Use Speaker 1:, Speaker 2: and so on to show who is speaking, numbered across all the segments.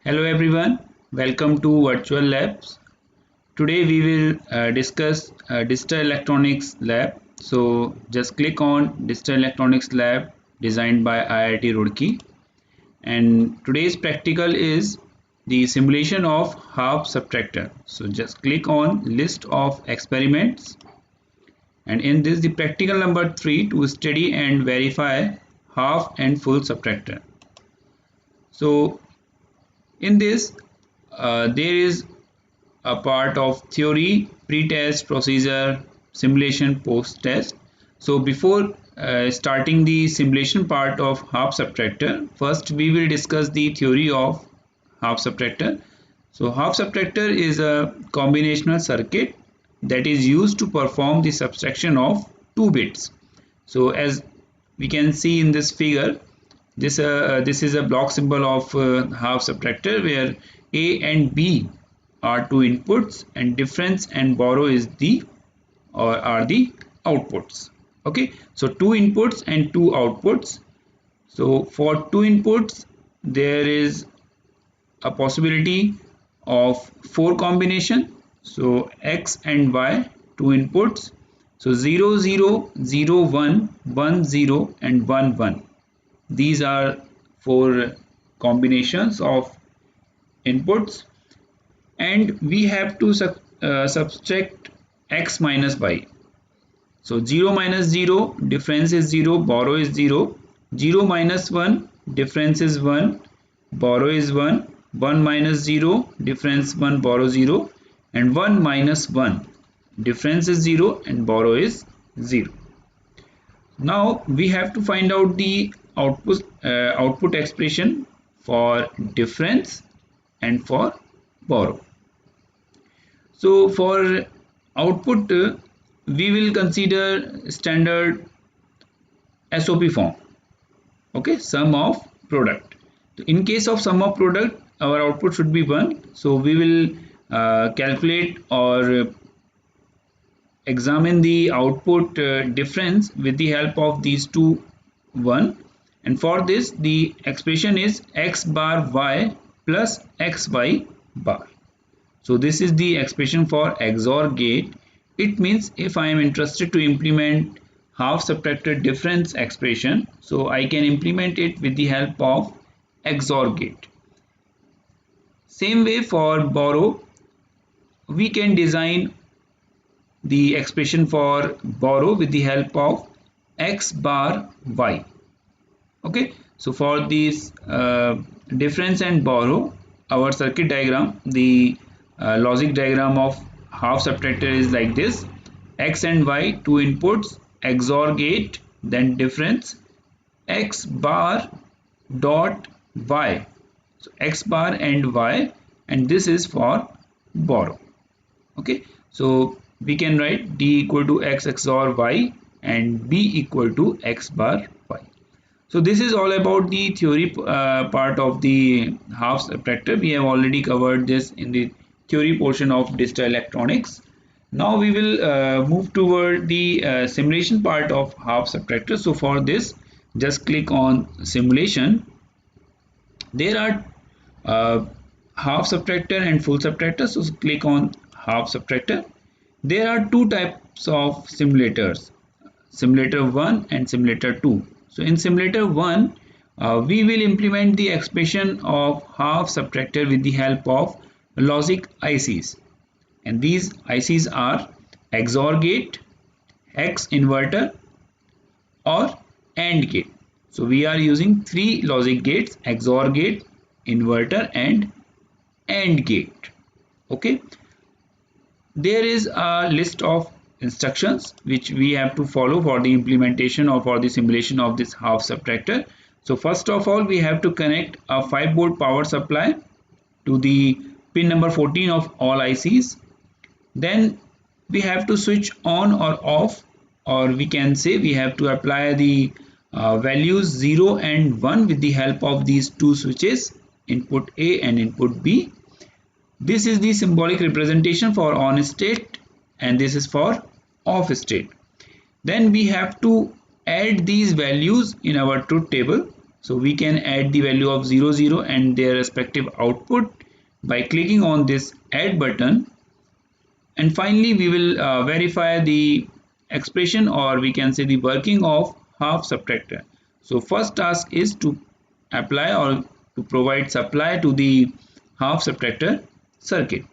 Speaker 1: Hello everyone, welcome to Virtual Labs. Today we will discuss Digital Electronics Lab. So just click on Digital Electronics Lab designed by IIT Roorkee. And today's practical is the simulation of half subtractor. So just click on list of experiments, and in this the practical number 3 to study and verify half and full subtractor. So in this there is a part of theory, pre-test, procedure, simulation, post-test. So before starting the simulation part of half subtractor, first we will discuss the theory of half subtractor. So half subtractor is a combinational circuit that is used to perform the subtraction of two bits. So as we can see in this figure, this is a block symbol of half subtractor where A and B are two inputs and difference and borrow is the or are the outputs. Okay, so two inputs and two outputs. So for two inputs there is a possibility of four combination. So x and y, two inputs. So 0 0 0 1 1 0 and 1 1. These are four combinations of inputs, and we have to subtract x minus y. So 0 minus 0, difference is 0, borrow is 0. 0 minus 1, difference is 1, borrow is 1. 1 minus 0, difference 1, borrow 0. And 1 minus 1, difference is 0 and borrow is 0. Now we have to find out the output expression for difference and for borrow. So for output we will consider standard SOP form. Okay, sum of product. In case of sum of product, our output should be 1. So we will calculate or examine the output difference with the help of these two 1, and for this the expression is x bar y plus xy bar. So this is the expression for XOR gate. It means if I am interested to implement half subtracted difference expression, so I can implement it with the help of XOR gate. Same way for borrow, we can design the expression for borrow with the help of x bar y. Okay, so for this difference and borrow, our circuit diagram, the logic diagram of half subtractor is like this: x and y, two inputs, XOR gate, then difference, x bar dot y. So x bar and y, and this is for borrow. Okay, so we can write d equal to x XOR y and b equal to x bar y. So this is all about the theory part of the half subtractor. We have already covered this in the theory portion of digital electronics. Now we will move toward the simulation part of half subtractor. So for this, just click on simulation. There are half subtractor and full subtractor. So click on half subtractor. There are two types of simulators, simulator 1 and simulator 2. So in simulator 1, we will implement the expression of half subtractor with the help of logic ICs, and these ICs are XOR gate, hex inverter, or AND gate. So we are using three logic gates: XOR gate, inverter, and AND gate. Okay, there is a list of instructions which we have to follow for the implementation or for the simulation of this half subtractor. So first of all, we have to connect a 5-volt power supply to the pin number 14 of all ICs. Then we have to switch on or off, or we can say we have to apply the values 0 and 1 with the help of these two switches, input A and input B. This is the symbolic representation for on state, and this is for off state. Then we have to add these values in our truth table. So we can add the value of 0 0 and their respective output by clicking on this add button. And finally we will verify the expression, or we can say the working of half subtractor. So first task is to apply or to provide supply to the half subtractor circuit.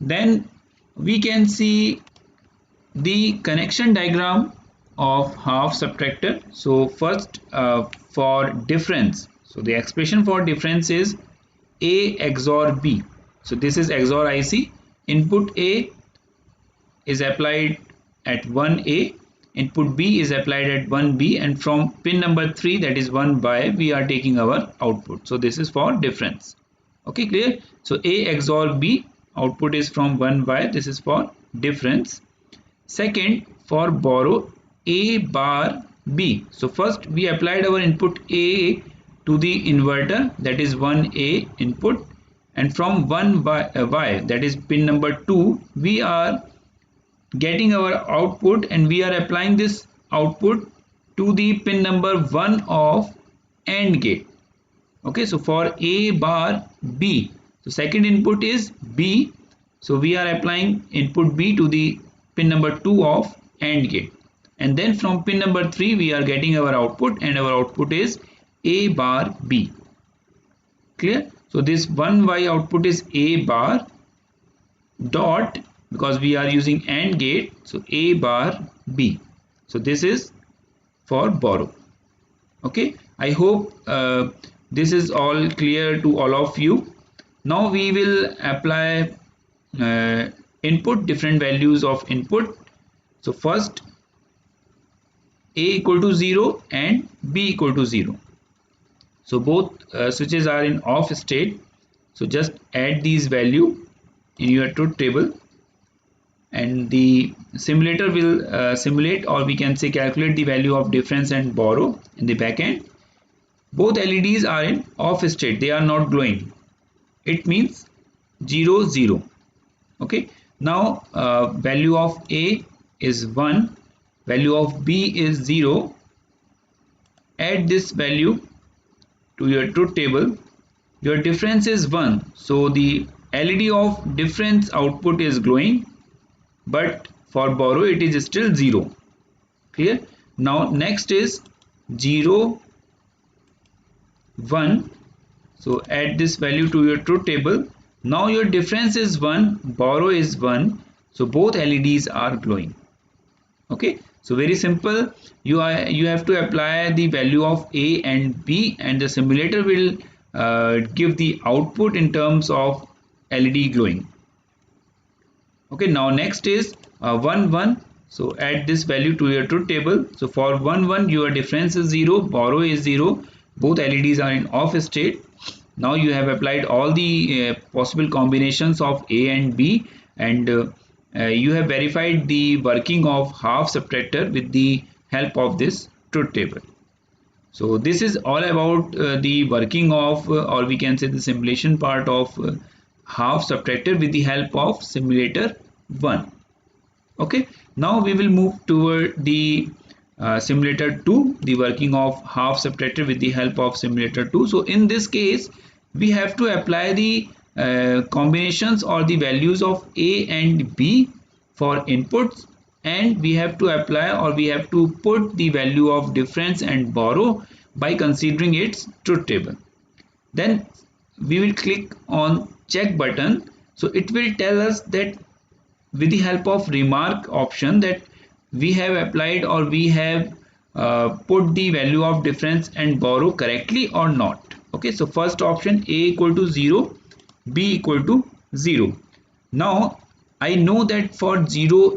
Speaker 1: Then we can see the connection diagram of half subtractor. So first for difference, so the expression for difference is A XOR B. So this is XOR IC. Input A is applied at 1A, input B is applied at 1B, and from pin number 3, that is 1Y, we are taking our output. So this is for difference. Okay, clear? So A XOR B, output is from 1Y. This is for difference. Second, for borrow, A bar B. So first we applied our input A to the inverter, that is 1A input, and from 1Y, that is pin number 2, we are getting our output, and we are applying this output to the pin number 1 of AND gate. Okay, so for A bar B, so second input is B, so we are applying input B to the pin number 2 of AND gate, and then from pin number 3 we are getting our output, and our output is A bar B. Clear? So this 1Y output is A bar dot, because we are using AND gate, so A bar B. So this is for borrow. Okay, I hope this is all clear to all of you. Now we will apply input, different values of input. So first A equal to 0 and B equal to 0. So both switches are in off state. So just add these value in your truth table, and the simulator will simulate, or we can say calculate, the value of difference and borrow in the back end. Both LEDs are in off state, they are not glowing. It means 0 0. Okay, now value of A is 1, value of B is 0. Add this value to your truth table. Your difference is 1, so the LED of difference output is glowing, but for borrow it is still 0. Clear? Now next is 0 1. So add this value to your truth table. Now your difference is 1, borrow is 1, so both LEDs are glowing. Okay, so very simple. You have to apply the value of A and B, and the simulator will give the output in terms of LED glowing. Okay, now next is 1 1. So add this value to your truth table. So for 1 1, your difference is 0, borrow is 0, both LEDs are in off state. Now you have applied all the possible combinations of A and B, and you have verified the working of half subtractor with the help of this truth table. So this is all about the working of or we can say the simulation part of half subtractor with the help of simulator 1. Okay, now we will move toward the simulator 2, the working of half subtractor with the help of simulator 2. So in this case we have to apply the combinations or the values of A and B for inputs, and we have to apply or we have to put the value of difference and borrow by considering its truth table. Then we will click on check button. So it will tell us that with the help of remark option that we have applied or we have put the value of difference and borrow correctly or not. Okay, so first option A equal to 0, B equal to 0. Now I know that for 0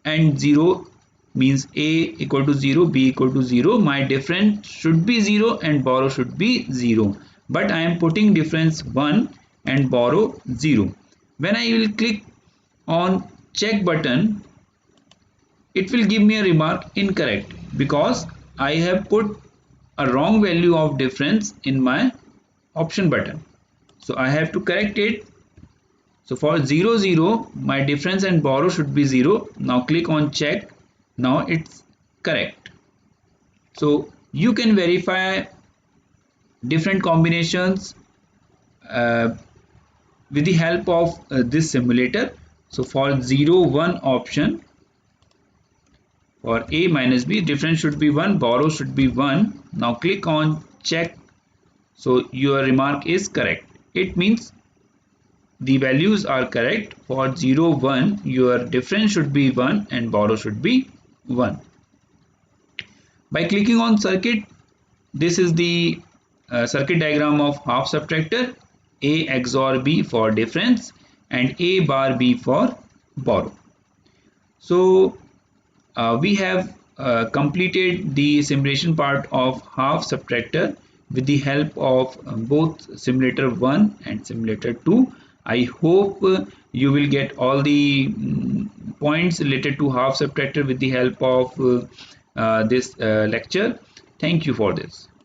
Speaker 1: and 0 means A equal to 0, B equal to 0, my difference should be 0 and borrow should be 0, but I am putting difference 1 and borrow 0. When I will click on check button, it will give me a remark incorrect because I have put a wrong value of difference in my option button. So I have to correct it. So for 0 0, my difference and borrow should be 0. Now click on check. Now it's correct. So you can verify different combinations with the help of this simulator. So for 0 1 option, for a minus b, difference should be 1, borrow should be 1. Now click on check. So your remark is correct. It means the values are correct. For 0 1, your difference should be 1 and borrow should be 1. By clicking on circuit, this is the circuit diagram of half subtractor. A XOR B for difference and A bar B for borrow. So we have completed the simulation part of half subtractor with the help of both simulator 1 and simulator 2. I hope you will get all the points related to half subtractor with the help of this lecture. Thank you for this.